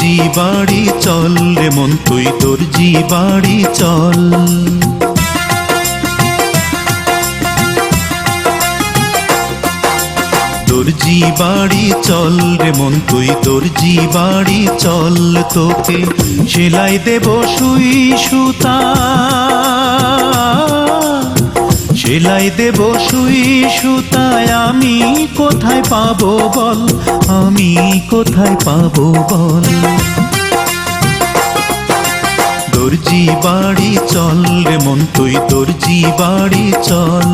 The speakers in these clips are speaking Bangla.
দর্জি বাড়ি চল রে মন তুই দর্জি বাড়ি চল। দর্জি বাড়ি চল রে মন তুই দর্জি বাড়ি চল, তোকে সেলাই দেব সুই সুতা, সেলাই দেব সুই সুতায় আমি কোথায় পাবো বল, আমি কোথায় পাবো বল। দর্জি বাড়ি চল রে মন তুই দর্জি বাড়ি চল।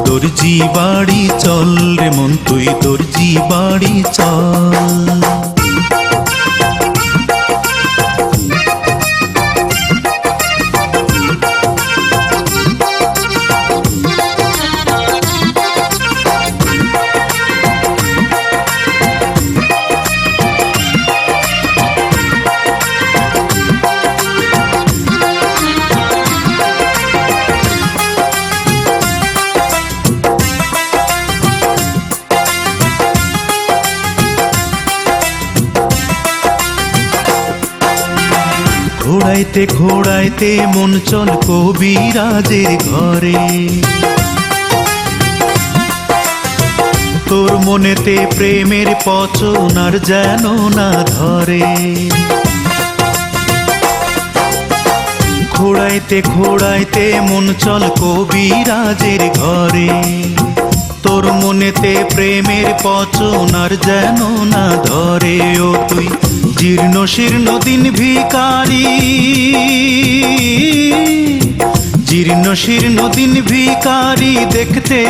দর্জি বাড়ি চল রে মন তুই দর্জি বাড়ি চল। ঘোড়াইতে ঘোড়াইতে মন চল কবিরাজের ঘরে, তোর মনেতে প্রেমের পচন আর যেন না ধরে। ঘোড়াইতে ঘোড়াইতে মন চল কবিরাজের ঘরে, তোর মনেতে প্রেমের পচন আর যেন না ধরে। ও তুই জীর্ণ শীর্ণ দিন ভিখারি, জীর্ণ শীর্ণ দিন ভিখারি, দেখতে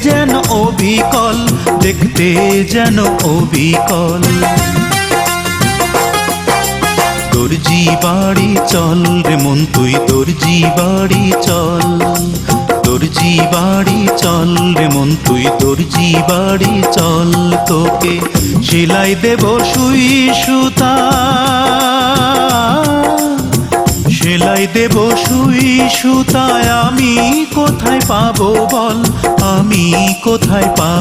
যেন অবিকল, দেখতে যেন অবিকল। দর্জি বাড়ি চল রে মন তুই দর্জি বাড়ি চল। দর্জি বাড়ি চল রে মন তুই দর্জি বাড়ি চল, তোকে সেলাই দেব সুই সুতা, সেলাই দেব সুই সুতায় আমি কোথায় পাবো বল, আমি কোথায় পাবো।